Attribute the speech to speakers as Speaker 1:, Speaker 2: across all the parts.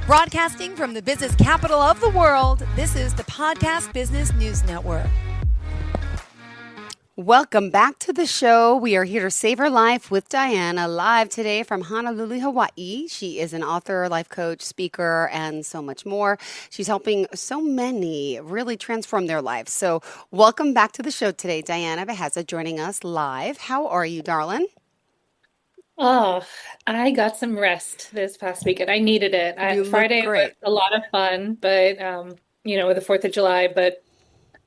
Speaker 1: Broadcasting from the business capital of the world, this is the Podcast Business News Network.
Speaker 2: Welcome back to the show. We are here to Savor Life with Diana, live today from Honolulu, Hawaii. She is an author, life coach, speaker, and so much more. She's helping so many really transform their lives. So welcome back to the show today, Diana Bejasa, joining us live. How are you, darling?
Speaker 3: Oh, I got some rest this past weekend. I needed it. Friday was a lot of fun, but with the 4th of July, but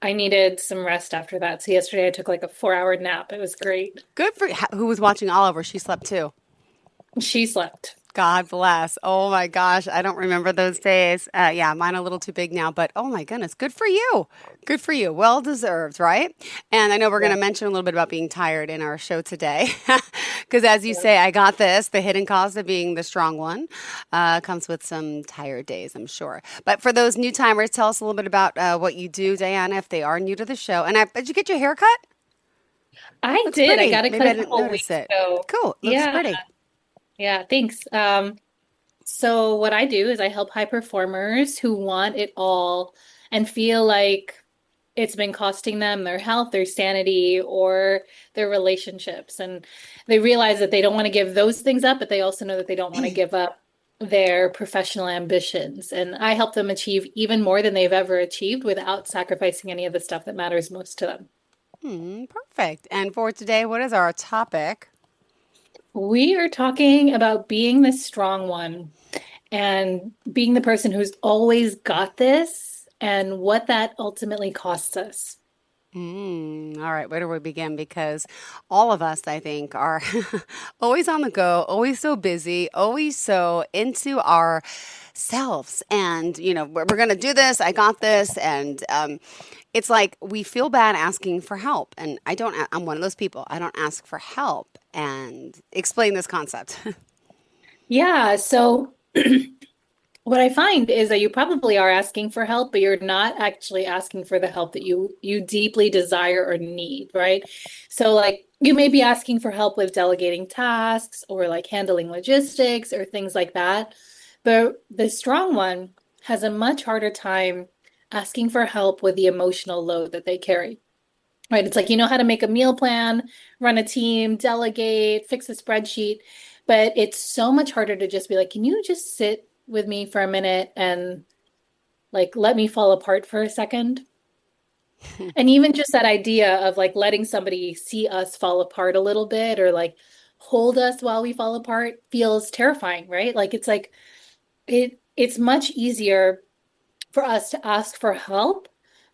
Speaker 3: I needed some rest after that. So yesterday I took like a 4-hour nap. It was great.
Speaker 2: Good for you. Who was watching Oliver? She slept too.
Speaker 3: She slept.
Speaker 2: God bless. Oh my gosh. I don't remember those days. Yeah, mine a little too big now, but oh my goodness. Good for you. Good for you. Well deserved, right? And I know we're going to mention a little bit about being tired in our show today. Because as you say, I got this. The hidden cost of being the strong one comes with some tired days, I'm sure. But for those new timers, tell us a little bit about what you do, Diana, if they are new to the show. And did you get your hair cut?
Speaker 3: I did.
Speaker 2: Pretty.
Speaker 3: I got it
Speaker 2: Maybe
Speaker 3: cut
Speaker 2: I didn't notice it.
Speaker 3: ago.
Speaker 2: Cool. Looks pretty.
Speaker 3: Yeah, thanks. So what I do is I help high performers who want it all and feel like it's been costing them their health, their sanity, or their relationships. And they realize that they don't want to give those things up, but they also know that they don't want to give up their professional ambitions. And I help them achieve even more than they've ever achieved without sacrificing any of the stuff that matters most to them.
Speaker 2: Perfect. And for today, what is our topic?
Speaker 3: We are talking about being the strong one and being the person who's always got this and what that ultimately costs us.
Speaker 2: All right, where do we begin? Because all of us, I think, are always on the go, always so busy, always so into ourselves. And, we're going to do this. I got this. And it's like we feel bad asking for help. And I'm one of those people. I don't ask for help. And explain this concept.
Speaker 3: Yeah. So what I find is that you probably are asking for help, but you're not actually asking for the help that you deeply desire or need, right? So like you may be asking for help with delegating tasks or like handling logistics or things like that. But the strong one has a much harder time asking for help with the emotional load that they carry. Right. It's like, you know how to make a meal plan, run a team, delegate, fix a spreadsheet, but it's so much harder to just be like, can you just sit with me for a minute and like let me fall apart for a second? And even just that idea of like letting somebody see us fall apart a little bit or like hold us while we fall apart feels terrifying, right? Like it's like it's much easier for us to ask for help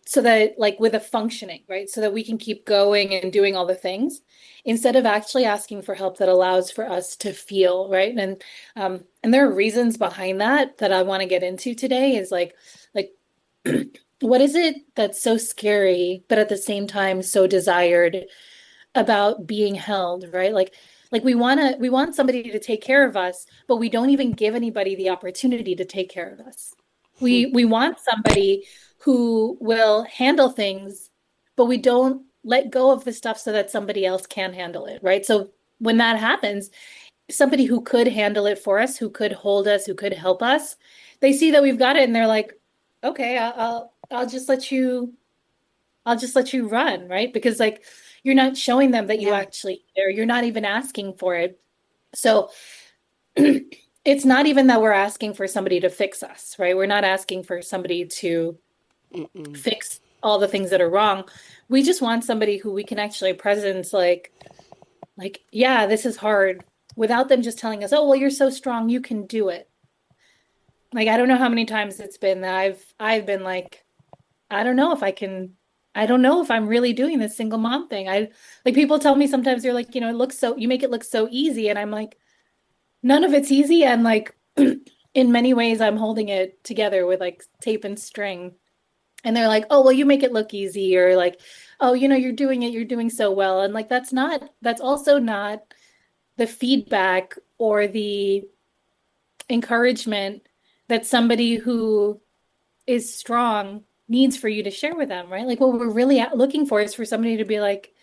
Speaker 3: so that like with a functioning, right? So that we can keep going and doing all the things instead of actually asking for help that allows for us to feel, right? And there are reasons behind that I want to get into today is like what is it that's so scary, but at the same time so desired about being held, right? Like we want somebody to take care of us, but we don't even give anybody the opportunity to take care of us. We want somebody who will handle things, but we don't let go of the stuff so that somebody else can handle it, right? So when that happens, somebody who could handle it for us, who could hold us, who could help us, they see that we've got it and they're like, okay, I'll just let you run, right? Because like you're not showing them that you actually care. You're not even asking for it. So it's not even that we're asking for somebody to fix us, right? We're not asking for somebody to fix all the things that are wrong. We just want somebody who we can actually presence like, yeah, this is hard without them just telling us, oh, well, you're so strong, you can do it. Like, I don't know how many times it's been that I've been like, I don't know if I'm really doing this single mom thing. Like people tell me sometimes they're like, you make it look so easy. And I'm like, none of it's easy. And like, in many ways, I'm holding it together with like tape and string. And they're like, oh, well, you make it look easy, or like, oh, you're doing so well. And like, that's also not the feedback or the encouragement that somebody who is strong needs for you to share with them, right? Like what we're really looking for is for somebody to be like,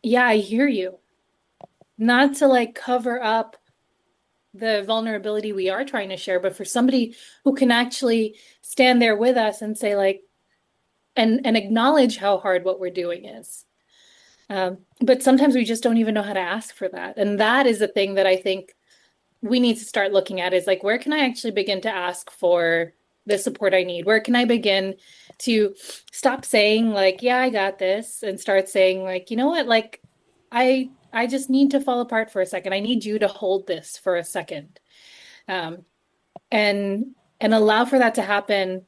Speaker 3: yeah, I hear you. Not to like cover up the vulnerability we are trying to share, but for somebody who can actually stand there with us and say like, and acknowledge how hard what we're doing is. But sometimes we just don't even know how to ask for that. And that is the thing that I think we need to start looking at, is like, where can I actually begin to ask for the support I need? Where can I begin to stop saying like, yeah, I got this, and start saying like, you know what, like I just need to fall apart for a second. I need you to hold this for a second. Um, and allow for that to happen.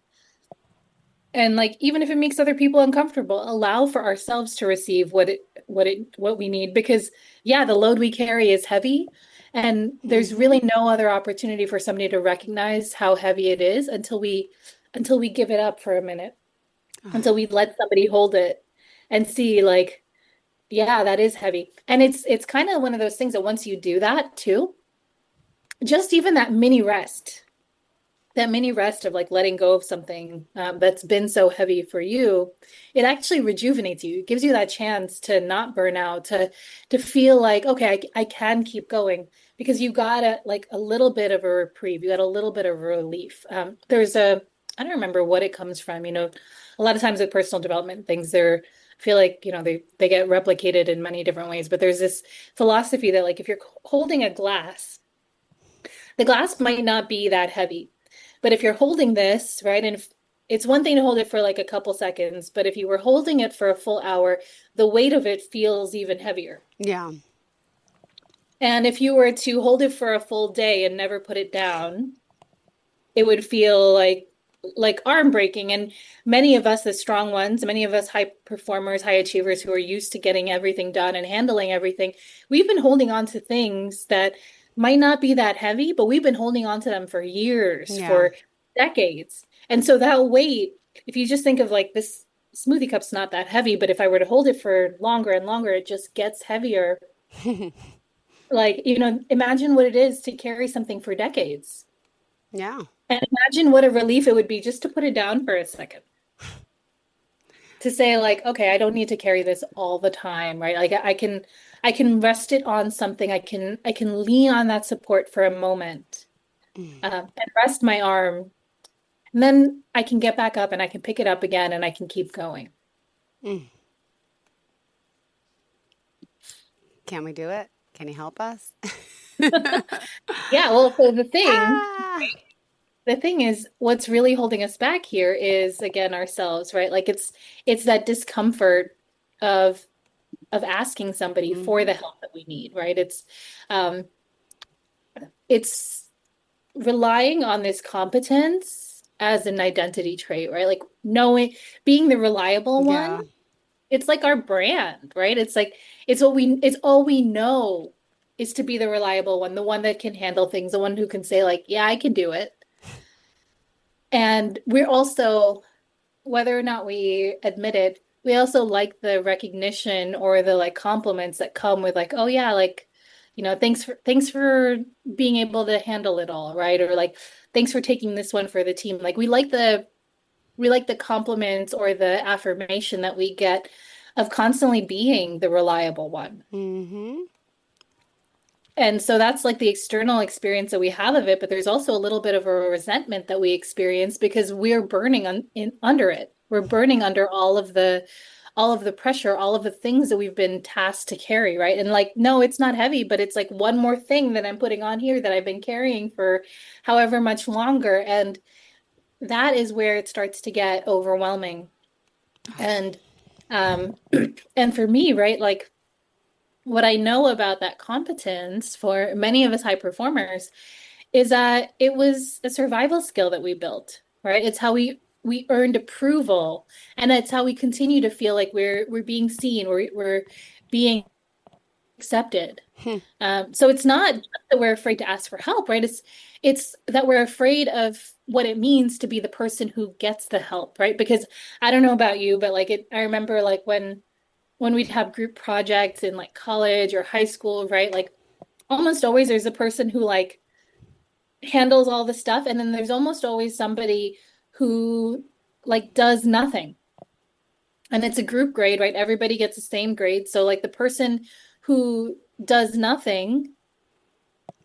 Speaker 3: And like, even if it makes other people uncomfortable, allow for ourselves to receive what we need. Because yeah, the load we carry is heavy, and there's really no other opportunity for somebody to recognize how heavy it is until we give it up for a minute, until we let somebody hold it and see like, yeah, that is heavy. And it's kind of one of those things that once you do that too, just even that mini rest of like letting go of something that's been so heavy for you, it actually rejuvenates you. It gives you that chance to not burn out, to feel like, okay, I can keep going, because you got a little bit of a reprieve. You got a little bit of relief. I don't remember what it comes from. You know, a lot of times with personal development things, I feel like, you know, they get replicated in many different ways. But there's this philosophy that like if you're holding a glass, the glass might not be that heavy. But if you're holding this, right, and if, it's one thing to hold it for like a couple seconds, but if you were holding it for a full hour, the weight of it feels even heavier.
Speaker 2: Yeah.
Speaker 3: And if you were to hold it for a full day and never put it down, it would feel like arm breaking. And many of us, the strong ones, many of us high performers, high achievers who are used to getting everything done and handling everything, we've been holding on to things that might not be that heavy, but we've been holding on to them for years,
Speaker 2: Yeah.
Speaker 3: for decades. And so that weight, if you just think of like this smoothie cup's not that heavy, but if I were to hold it for longer and longer, it just gets heavier. Like, you know, imagine what it is to carry something for decades.
Speaker 2: Yeah.
Speaker 3: And imagine what a relief it would be just to put it down for a second. To say like, okay, I don't need to carry this all the time, right? Like I can rest it on something. I can lean on that support for a moment, and rest my arm. And then I can get back up and I can pick it up again and I can keep going.
Speaker 2: Can we do it? Can you help us?
Speaker 3: Yeah, well, so
Speaker 2: Ah.
Speaker 3: the thing is, what's really holding us back here is again ourselves, right? Like it's that discomfort of asking somebody for the help that we need, right? Um it's relying on this competence as an identity trait, right? Like knowing, being the reliable
Speaker 2: Yeah.
Speaker 3: one. It's like our brand, right? It's like it's all we know is to be the reliable one, the one that can handle things, the one who can say like, yeah, I can do it. And we're also, whether or not we admit it, we also like the recognition or the like compliments that come with like, oh yeah, like, you know, thanks for being able to handle it all, right? Or like, thanks for taking this one for the team. Like we like the compliments or the affirmation that we get of constantly being the reliable one.
Speaker 2: Mm-hmm.
Speaker 3: And so that's like the external experience that we have of it, but there's also a little bit of a resentment that we experience because we're burning under it. We're burning under all of the pressure, all of the things that we've been tasked to carry, right? And like, no, it's not heavy, but it's like one more thing that I'm putting on here that I've been carrying for however much longer. And that is where it starts to get overwhelming. And and for me, right, like what I know about that competence for many of us high performers is that it was a survival skill that we built, right? It's how we earned approval, and it's how we continue to feel like we're being seen, we're being accepted. So it's not that we're afraid to ask for help, right? It's that we're afraid of what it means to be the person who gets the help, right? Because I don't know about you, but like I remember like when we'd have group projects in like college or high school, right? Like almost always there's a person who like handles all the stuff, and then there's almost always somebody who like does nothing. And it's a group grade, right? Everybody gets the same grade. So like the person who does nothing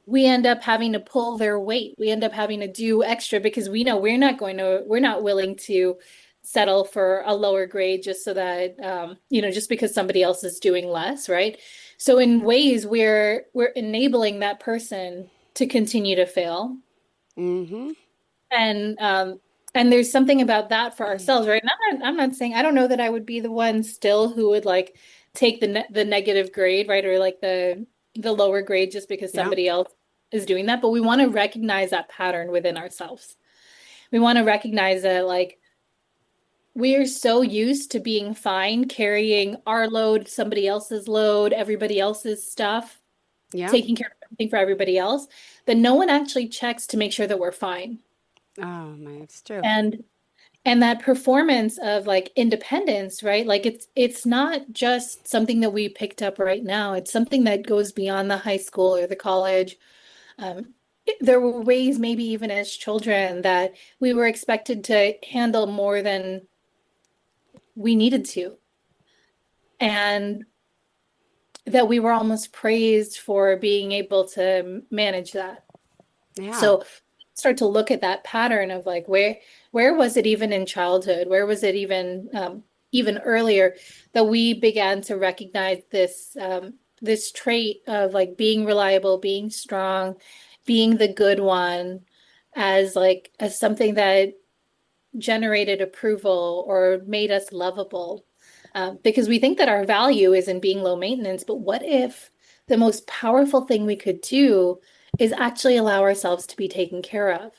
Speaker 3: we end up having to pull their weight. We end up having to do extra because we know we're not willing to settle for a lower grade just so that, just because somebody else is doing less, right? So in ways we're enabling that person to continue to fail.
Speaker 2: Mm-hmm.
Speaker 3: And there's something about that for ourselves, right? And I'm not saying I don't know that I would be the one still who would like take the negative grade, right? Or like the lower grade just because
Speaker 2: Yeah.
Speaker 3: somebody else is doing that. But we want to recognize that pattern within ourselves. We want to recognize that like we are so used to being fine, carrying our load, somebody else's load, everybody else's stuff,
Speaker 2: Yeah.
Speaker 3: taking care of everything for everybody else, that no one actually checks to make sure that we're fine.
Speaker 2: Oh my, it's true.
Speaker 3: And that performance of like independence, right? Like it's not just something that we picked up right now. It's something that goes beyond the high school or the college. There were ways, maybe even as children, that we were expected to handle more than we needed to. And that we were almost praised for being able to manage that.
Speaker 2: Yeah.
Speaker 3: So start to look at that pattern of like where was it even in childhood? Where was it even earlier that we began to recognize this trait of like being reliable, being strong, being the good one as something that generated approval or made us lovable. Because we think that our value is in being low maintenance, but what if the most powerful thing we could do is actually allow ourselves to be taken care of?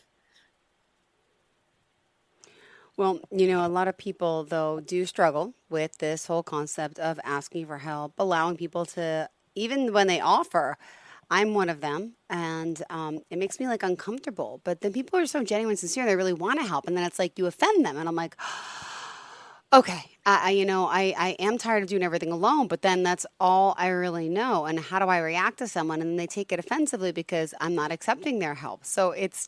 Speaker 2: Well, a lot of people, though, do struggle with this whole concept of asking for help, allowing people to, even when they offer. I'm one of them, and it makes me like uncomfortable. But then people are so genuine, sincere, they really want to help, and then it's like you offend them, and I'm like, okay, I am tired of doing everything alone, but then that's all I really know. And how do I react to someone? And then they take it offensively because I'm not accepting their help. So it's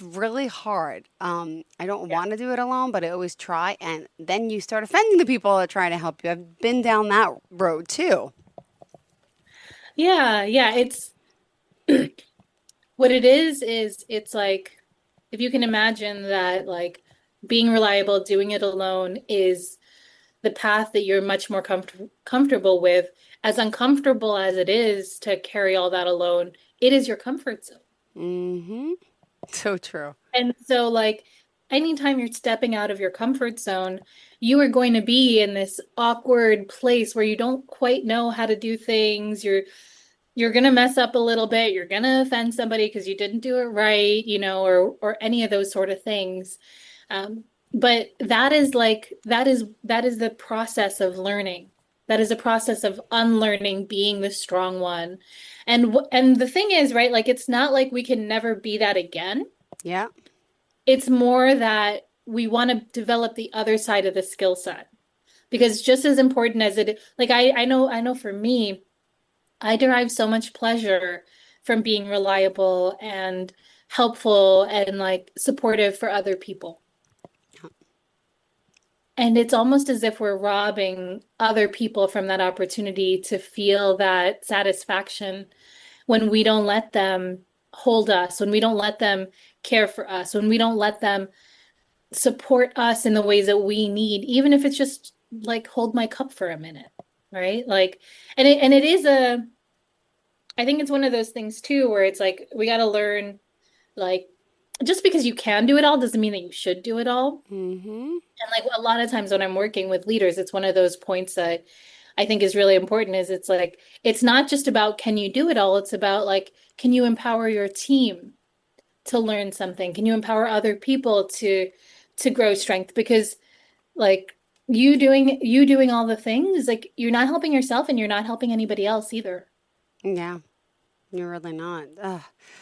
Speaker 2: really hard. I don't want to do it alone, but I always try. And then you start offending the people that try to help you. I've been down that road too.
Speaker 3: Yeah, it's what it is it's like if you can imagine that like being reliable, doing it alone is the path that you're much more comfortable with, as uncomfortable as it is to carry all that alone, it is your comfort zone.
Speaker 2: Mm-hmm. So true.
Speaker 3: And so, like, anytime you're stepping out of your comfort zone, you are going to be in this awkward place where you don't quite know how to do things. You're going to mess up a little bit. You're going to offend somebody because you didn't do it right, or any of those sort of things. But that is the process of learning. That is a process of unlearning being the strong one. And the thing is, right, like it's not like we can never be that again.
Speaker 2: Yeah.
Speaker 3: It's more that we want to develop the other side of the skill set. Because just as important as it, like I know for me, I derive so much pleasure from being reliable and helpful and like supportive for other people. And it's almost as if we're robbing other people from that opportunity to feel that satisfaction when we don't let them hold us, when we don't let them care for us, when we don't let them support us in the ways that we need, even if it's just like hold my cup for a minute, right? Like, and it is I think it's one of those things too, where it's like we got to learn, like, just because you can do it all doesn't mean that you should do it all.
Speaker 2: Mm-hmm.
Speaker 3: And like a lot of times when I'm working with leaders, it's one of those points that I think is really important is it's like, it's not just about can you do it all? It's about like, can you empower your team to learn something? Can you empower other people to grow strength? Because like you doing all the things, like you're not helping yourself and you're not helping anybody else either.
Speaker 2: Yeah. You're really not. Ugh.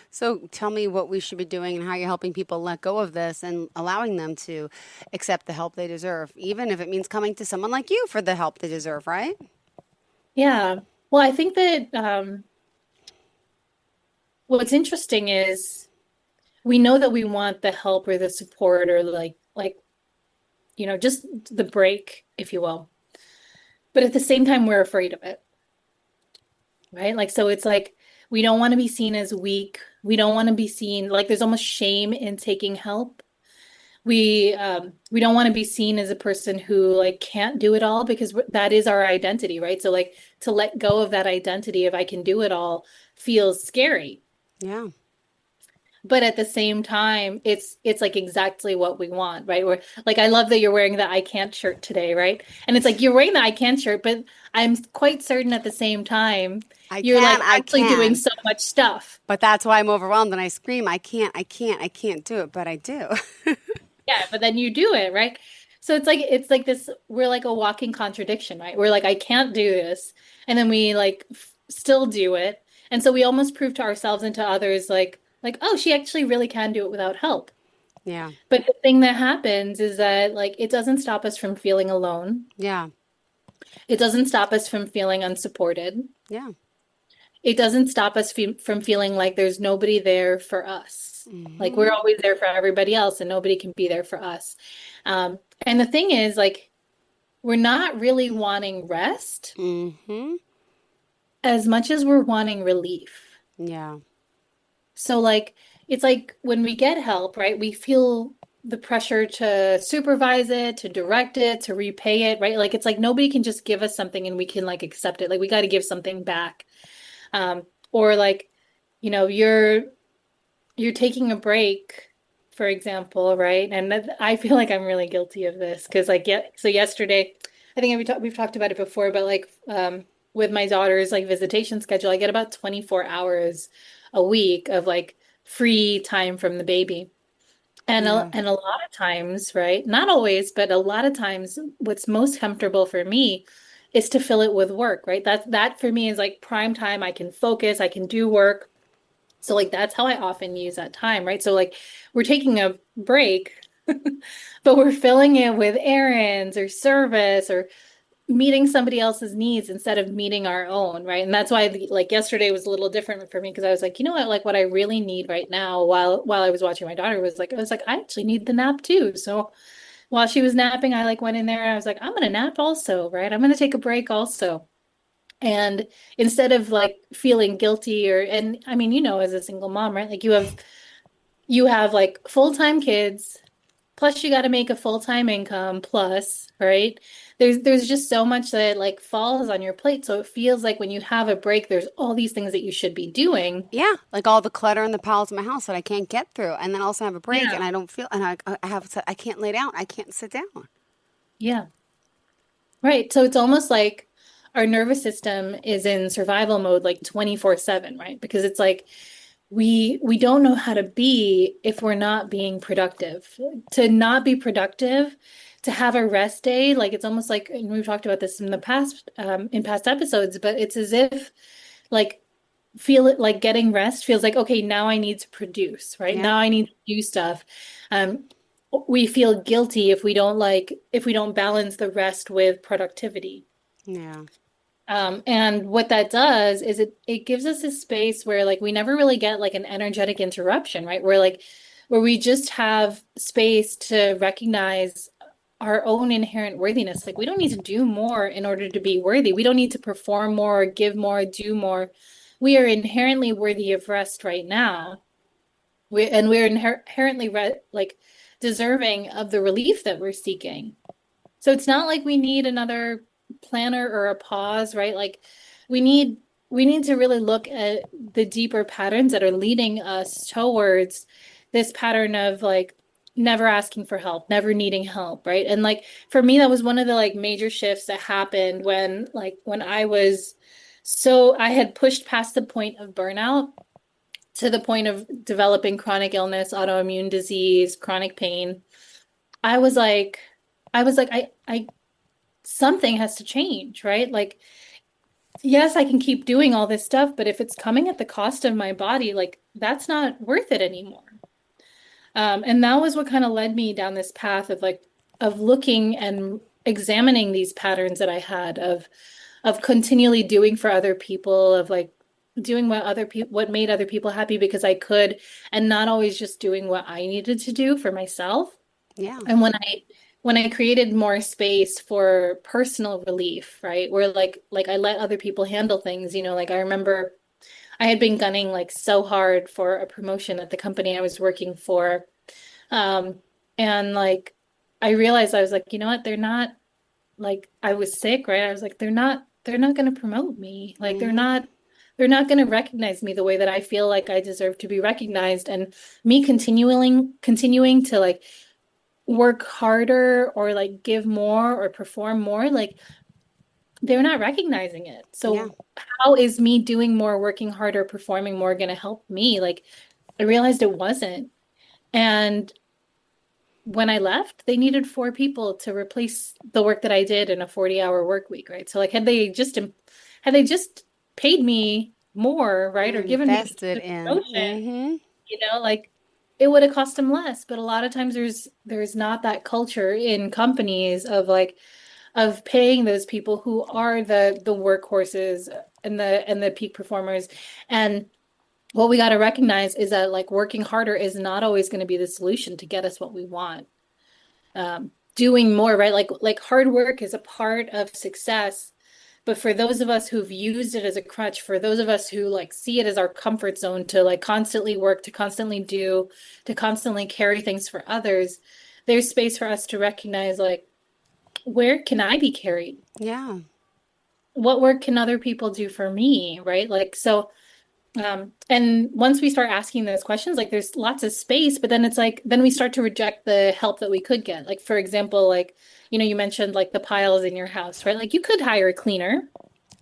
Speaker 2: So tell me what we should be doing and how you're helping people let go of this and allowing them to accept the help they deserve, even if it means coming to someone like you for the help they deserve, right?
Speaker 3: Yeah. Well, I think that what's interesting is we know that we want the help or the support or like just the break, if you will. But at the same time, we're afraid of it, right? Like, so it's like We don't want to be seen as weak. We don't want to be seen like there's almost shame in taking help. We don't want to be seen as a person who like can't do it all because that is our identity, right? So like to let go of that identity of I can do it all feels scary.
Speaker 2: Yeah.
Speaker 3: But at the same time, it's like exactly what we want, right? We're like, I love that you're wearing the I can't shirt today, right? And it's like you're wearing the I can't shirt, but I'm quite certain at the same time you're like
Speaker 2: I
Speaker 3: actually doing
Speaker 2: can.
Speaker 3: so much stuff.
Speaker 2: But that's why I'm overwhelmed and I scream, I can't do it, but I do.
Speaker 3: Yeah, but then you do it, right? So it's like this, we're like a walking contradiction, right? We're like, I can't do this. And then we like still do it. And so we almost prove to ourselves and to others like, oh, she actually really can do it without help.
Speaker 2: Yeah.
Speaker 3: But the thing that happens is that like it doesn't stop us from feeling alone.
Speaker 2: Yeah.
Speaker 3: It doesn't stop us from feeling unsupported.
Speaker 2: Yeah.
Speaker 3: It doesn't stop us from feeling like there's nobody there for us. Like
Speaker 2: Hmm.
Speaker 3: we're always there for everybody else and nobody can be there for us. And the thing is, like, we're not really wanting rest
Speaker 2: Hmm.
Speaker 3: as much as we're wanting relief.
Speaker 2: Yeah.
Speaker 3: So, like, it's like when we get help, right? We feel the pressure to supervise it, to direct it, to repay it, right? Like, it's like nobody can just give us something and we can like accept it. Like, we got to give something back. Or like, you know, you're taking a break, for example, right? And I feel like I'm really guilty of this because like yeah, so yesterday, I think we've talked about it before, but like with my daughter's like visitation schedule, I get about 24 hours a week of like free time from the baby.
Speaker 2: Yeah.
Speaker 3: And a lot of times, right? Not always, but a lot of times what's most comfortable for me is to fill it with work, right? That for me is like prime time. I can focus, I can do work. So like that's how I often use that time, right? So like we're taking a break, but we're filling it with errands or service or meeting somebody else's needs instead of meeting our own, right? And that's why like yesterday was a little different for me because I was like, you know what, like what I really need right now while I was watching my daughter was like I actually need the nap too. So while she was napping, I like went in there and I was like, I'm gonna nap also, right? I'm gonna take a break also. And instead of like feeling guilty or and I mean, you know, as a single mom, right? Like you have like full-time kids, plus you got to make a full-time income plus, right? There's just so much that like falls on your plate. So it feels like when you have a break, there's all these things that you should be doing.
Speaker 2: Yeah. Like all the clutter and the piles in my house that I can't get through. And then also have a break
Speaker 3: Yeah.
Speaker 2: and I don't feel, and I can't lay down. I can't sit down.
Speaker 3: Yeah. Right. So it's almost like our nervous system is in survival mode like 24/7, right? Because it's like we don't know how to be if we're not being productive. To not be productive, to have a rest day, like it's almost like, and we've talked about this in the past, in past episodes, but it's as if like feel it like getting rest feels like, okay, now I need to produce, right?
Speaker 2: Yeah.
Speaker 3: Now I need to do stuff. Um, we feel guilty if we don't balance the rest with productivity.
Speaker 2: Yeah.
Speaker 3: And what that does is it gives us a space where like we never really get like an energetic interruption, right? Where we just have space to recognize our own inherent worthiness. Like we don't need to do more in order to be worthy. We don't need to perform more, give more, do more. We are inherently worthy of rest right now. We're inherently like deserving of the relief that we're seeking. So it's not like we need another planner or a pause, right? Like we need we need to really look at the deeper patterns that are leading us towards this pattern of like never asking for help, never needing help, right? And like for me, that was one of the like major shifts that happened when I was so I had pushed past the point of burnout to the point of developing chronic illness, autoimmune disease, chronic pain. I was like, I something has to change, right? Like, yes, I can keep doing all this stuff, but if it's coming at the cost of my body, like that's not worth it anymore. And that was what kind of led me down this path of like of looking and examining these patterns that I had of continually doing for other people, of like doing what made other people happy because I could, and not always just doing what I needed to do for myself.
Speaker 2: Yeah.
Speaker 3: And when I created more space for personal relief, right? Where like I let other people handle things, you know, like I remember I had been gunning like so hard for a promotion at the company I was working for. And like I realized I was like, you know what, they're not like I was sick, right? I was like, they're not going to promote me. Like
Speaker 2: Mm-hmm.
Speaker 3: they're not going to recognize me the way that I feel like I deserve to be recognized. And me continuing to like work harder or like give more or perform more, like they're not recognizing it.
Speaker 2: Yeah.
Speaker 3: So how is me doing more, working harder, performing more going to help me? Like I realized it wasn't. And when I left, they needed four people to replace the work that I did in a 40-hour work week, right? So like had they just paid me more, right, or given me
Speaker 2: Invested
Speaker 3: the
Speaker 2: in.
Speaker 3: promotion,
Speaker 2: Mm-hmm.
Speaker 3: like it would have cost them less. But a lot of times there's not that culture in companies of like of paying those people who are the workhorses and the peak performers. And what we got to recognize is that like working harder is not always going to be the solution to get us what we want. Doing more, right? Like hard work is a part of success. But for those of us who've used it as a crutch, for those of us who like see it as our comfort zone to like constantly work, to constantly do, to constantly carry things for others, there's space for us to recognize like, where can I be carried?
Speaker 2: Yeah.
Speaker 3: What work can other people do for me, right? Like, so and once we start asking those questions, like there's lots of space, but then it's like, then we start to reject the help that we could get. Like, for example, like, you mentioned like the piles in your house, right? Like you could hire a cleaner.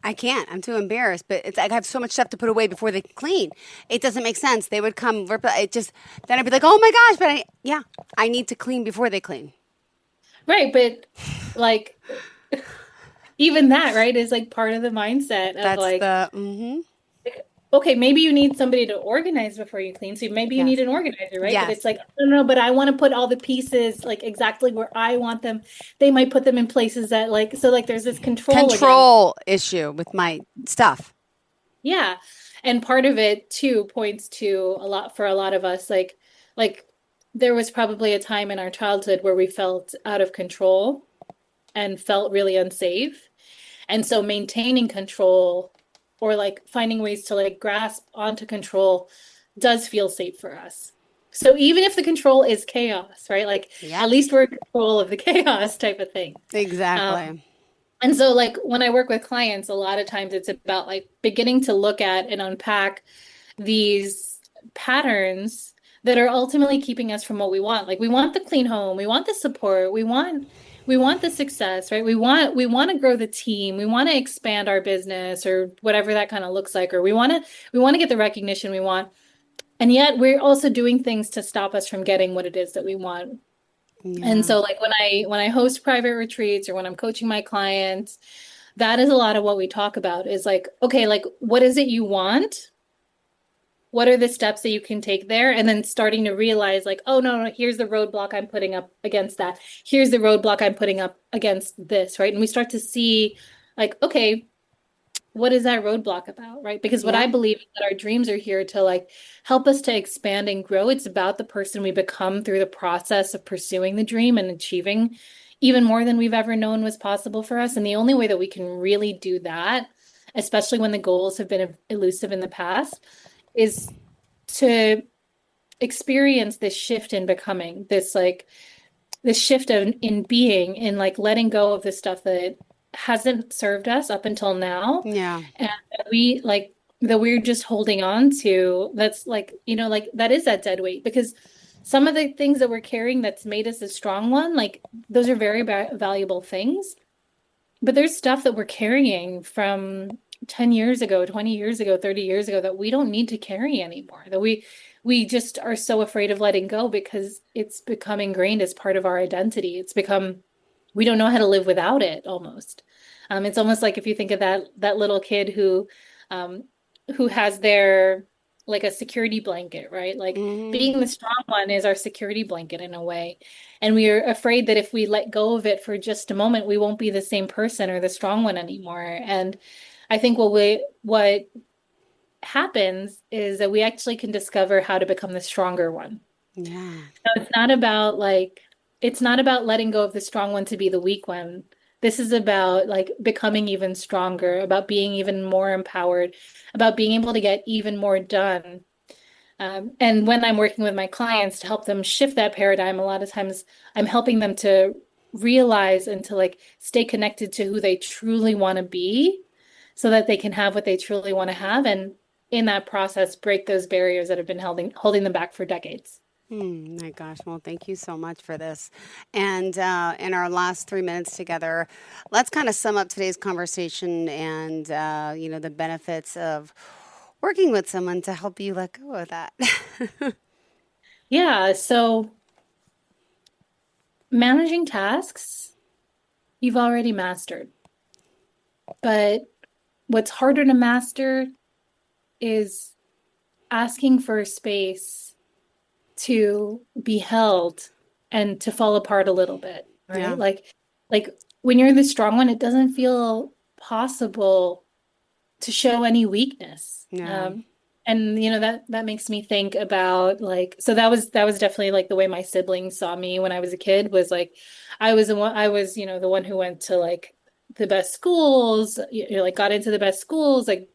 Speaker 2: I can't. I'm too embarrassed. But it's like I have so much stuff to put away before they clean. It doesn't make sense. They would come. It just then I'd be like, oh my gosh! But I need to clean before they clean.
Speaker 3: Right. But like, even that, right, is like part of the mindset of
Speaker 2: That's
Speaker 3: like,
Speaker 2: the mm-hmm.
Speaker 3: okay, maybe you need somebody to organize before you clean. So maybe you
Speaker 2: Yes.
Speaker 3: need an organizer, right? But
Speaker 2: Yes.
Speaker 3: it's like, no, no, but I want to put all the pieces like exactly where I want them. They might put them in places that like, so like there's this control again.
Speaker 2: Control issue with my stuff.
Speaker 3: Yeah. And part of it too points to a lot for a lot of us, like there was probably a time in our childhood where we felt out of control and felt really unsafe. And so maintaining control or like finding ways to like grasp onto control does feel safe for us. So even if the control is chaos, right? Like
Speaker 2: Yeah.
Speaker 3: at least we're in control of the chaos type of thing. Um,
Speaker 2: Exactly.
Speaker 3: and so like when I work with clients, a lot of times it's about like beginning to look at and unpack these patterns that are ultimately keeping us from what we want. Like we want the clean home, we want the support, we want the success, right? We want to grow the team, we want to expand our business or whatever that kind of looks like, or we want to get the recognition we want. And yet we're also doing things to stop us from getting what it is that we want. And
Speaker 2: Yeah.
Speaker 3: so like when I host private retreats or when I'm coaching my clients, that is a lot of what we talk about is like, okay, like what is it you want? What are the steps that you can take there? And then starting to realize like, oh no, no, here's the roadblock I'm putting up against that. Here's the roadblock I'm putting up against this, right? And we start to see like, okay, what is that roadblock about, right? Because what I
Speaker 2: Yeah.
Speaker 3: believe is that our dreams are here to like help us to expand and grow. It's about the person we become through the process of pursuing the dream and achieving even more than we've ever known was possible for us. And the only way that we can really do that, especially when the goals have been elusive in the past, is to experience this shift in becoming, this shift in being, in like letting go of the stuff that hasn't served us up until now,
Speaker 2: Yeah.
Speaker 3: and that we're just holding on to. That's like, like that is that dead weight, because some of the things that we're carrying that's made us a strong one, like those are very valuable things. But there's stuff that we're carrying from 10 years ago, 20 years ago, 30 years ago that we don't need to carry anymore. That we just are so afraid of letting go because it's become ingrained as part of our identity. It's become we don't know how to live without it almost. It's almost like if you think of that little kid um who has their like a security blanket, right? Like
Speaker 2: Mm-hmm.
Speaker 3: being the strong one is our security blanket in a way. And we are afraid that if we let go of it for just a moment, we won't be the same person or the strong one anymore. And I think what happens is that we actually can discover how to become the stronger one.
Speaker 2: Yeah.
Speaker 3: So it's not about letting go of the strong one to be the weak one, This is about like becoming even stronger, about being even more empowered, about being able to get even more done. And when I'm working with my clients to help them shift that paradigm, a lot of times I'm helping them to realize and to like stay connected to who they truly want to be so that they can have what they truly want to have. And in that process, break those barriers that have been holding them back for decades.
Speaker 2: My gosh. Well, thank you so much for this. And in our last 3 minutes together, let's kind of sum up today's conversation and, the benefits of working with someone to help you let go of that.
Speaker 3: Yeah. So managing tasks, you've already mastered. But what's harder to master is asking for space to be held and to fall apart a little bit, right?
Speaker 2: Yeah.
Speaker 3: Like when you're the strong one, it doesn't feel possible to show any weakness.
Speaker 2: Yeah.
Speaker 3: And that makes me think about like so that was definitely like the way my siblings saw me when I was a kid was like I was the one who went to like the best schools, like got into the best schools, like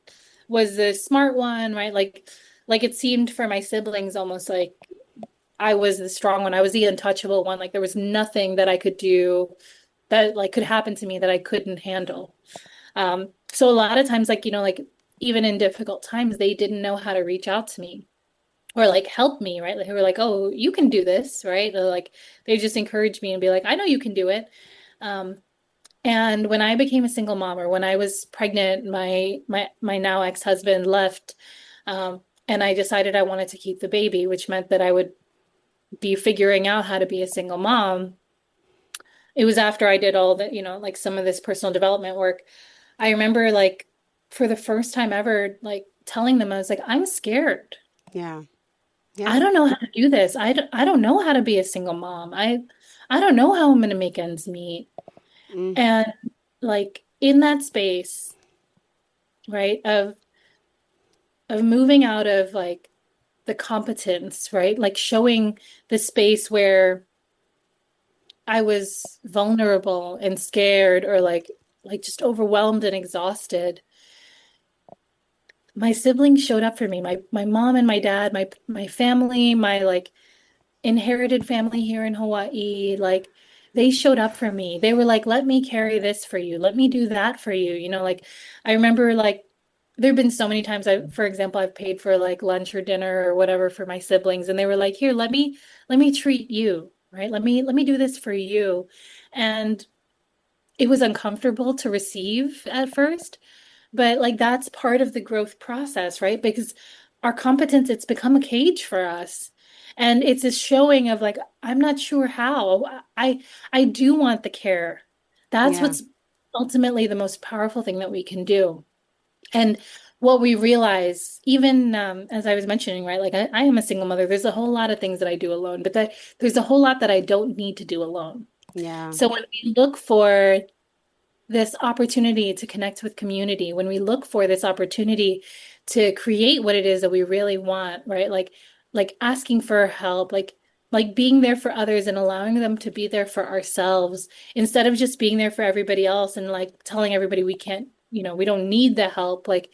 Speaker 3: was the smart one, right? Like it seemed for my siblings almost like I was the strong one. I was the untouchable one. Like there was nothing that I could do that like could happen to me that I couldn't handle. So a lot of times, like, like even in difficult times, they didn't know how to reach out to me or like help me, right? Like, they were like, oh, you can do this, right? They're like, they just encourage me and be like, I know you can do it. Um, and when I became a single mom or when I was pregnant, my now ex-husband left, and I decided I wanted to keep the baby, which meant that I would be figuring out how to be a single mom. It was after I did all that, like some of this personal development work. I remember like for the first time ever, like telling them, I was like, I'm scared.
Speaker 2: Yeah.
Speaker 3: I
Speaker 2: Yeah.
Speaker 3: don't know how to do this. I don't know how to be a single mom. I don't know how I'm going to make ends meet.
Speaker 2: Mm.
Speaker 3: And like in that space, right, of moving out of like the competence, right? Like showing the space where I was vulnerable and scared or like just overwhelmed and exhausted. My siblings showed up for me. My mom and my dad, my family, my like inherited family here in Hawaii, like they showed up for me. They were like, "Let me carry this for you. Let me do that for you." Like I remember like there've been so many times for example, I've paid for like lunch or dinner or whatever for my siblings and they were like, "Here, let me treat you." Right? Let me do this for you. And it was uncomfortable to receive at first, but like that's part of the growth process, right? Because our competence, it's become a cage for us. And it's a showing of like, I'm not sure how. I do want the care. That's
Speaker 2: Yeah.
Speaker 3: what's ultimately the most powerful thing that we can do. And what we realize, even as I was mentioning, right? Like I am a single mother. There's a whole lot of things that I do alone, but there's a whole lot that I don't need to do alone.
Speaker 2: Yeah.
Speaker 3: So when we look for this opportunity to connect with community, when we look for this opportunity to create what it is that we really want, right? Like asking for help, like being there for others and allowing them to be there for ourselves instead of just being there for everybody else and like telling everybody we can't, we don't need the help. Like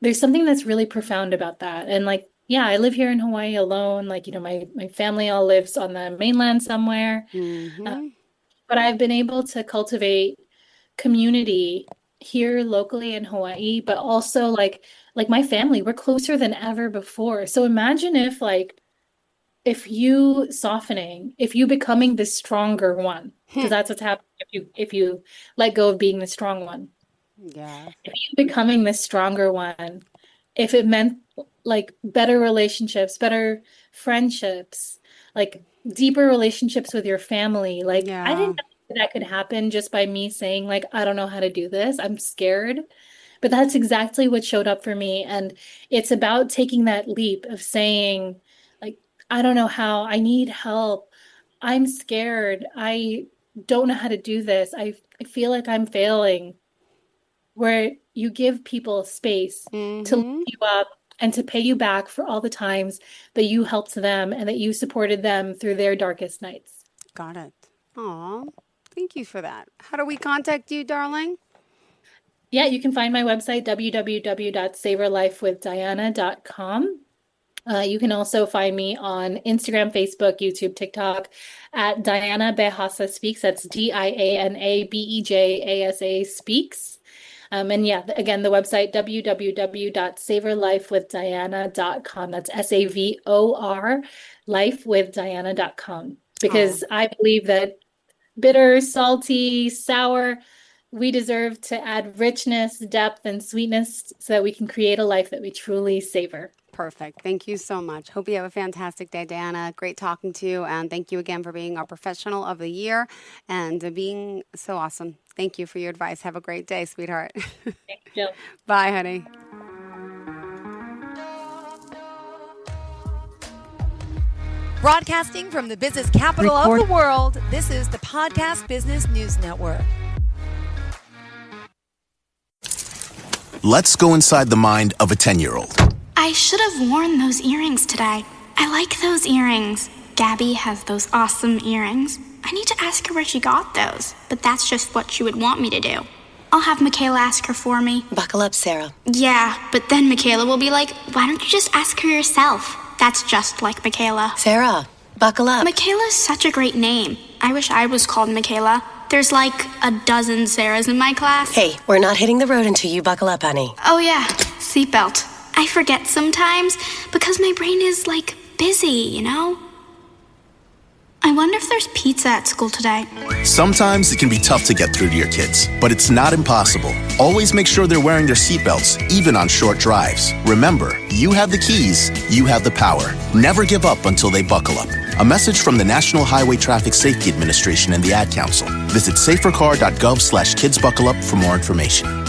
Speaker 3: there's something that's really profound about that. And like, yeah, I live here in Hawaii alone. Like, my family all lives on the mainland somewhere. Uh,
Speaker 2: Mm-hmm.
Speaker 3: but I've been able to cultivate community here locally in Hawaii, but also like my family, we're closer than ever before. So imagine if you softening, if you becoming the stronger one, because that's what's happening if you let go of being the strong one.
Speaker 2: Yes.
Speaker 3: If you becoming the stronger one, if it meant like better relationships, better friendships, like deeper relationships with your family, like I
Speaker 2: Yeah.
Speaker 3: didn't know that could happen just by me saying like I don't know how to do this. I'm scared. But that's exactly what showed up for me. And it's about taking that leap of saying, like, I don't know how, I need help. I'm scared. I don't know how to do this. I feel like I'm failing where you give people space to lift
Speaker 2: Mm-hmm.
Speaker 3: you up and to pay you back for all the times that you helped them and that you supported them through their darkest nights.
Speaker 2: Got it. Aw. Thank you for that. How do we contact you, darling?
Speaker 3: Yeah, you can find my website, www.savorlifewithdiana.com. You can also find me on Instagram, Facebook, YouTube, TikTok at Diana Bejasa Speaks. That's DianaBejasa Speaks. And yeah, again, the website, www.savorlifewithdiana.com. That's SAVOR, lifewithdiana.com. Because I believe that bitter, salty, sour, we deserve to add richness, depth, and sweetness so that we can create a life that we truly savor.
Speaker 2: Perfect. Thank you so much. Hope you have a fantastic day, Diana. Great talking to you. And thank you again for being our professional of the year and being so awesome. Thank you for your advice. Have a great day, sweetheart.
Speaker 3: Thanks, Jill.
Speaker 2: Bye, honey.
Speaker 1: Broadcasting from the business capital of the world, this is the Podcast Business News Network.
Speaker 4: Let's go inside the mind of a 10-year-old.
Speaker 5: I should have worn those earrings today. I like those earrings. Gabby has those awesome earrings. I need to ask her where she got those, but that's just what she would want me to do. I'll have Michaela ask her for me.
Speaker 6: Buckle up, Sarah.
Speaker 5: Yeah, but then Michaela will be like, why don't you just ask her yourself? That's just like Michaela.
Speaker 6: Sarah, buckle up.
Speaker 5: Michaela's such a great name. I wish I was called Michaela. There's like a dozen Sarahs in my class.
Speaker 6: Hey, we're not hitting the road until you buckle up, honey.
Speaker 5: Oh yeah, seatbelt. I forget sometimes because my brain is like busy, you know? I wonder if there's pizza at school today.
Speaker 4: Sometimes it can be tough to get through to your kids, but it's not impossible. Always make sure they're wearing their seatbelts, even on short drives. Remember, you have the keys, you have the power. Never give up until they buckle up. A message from the National Highway Traffic Safety Administration and the Ad Council. Visit safercar.gov/kidsbuckleup for more information.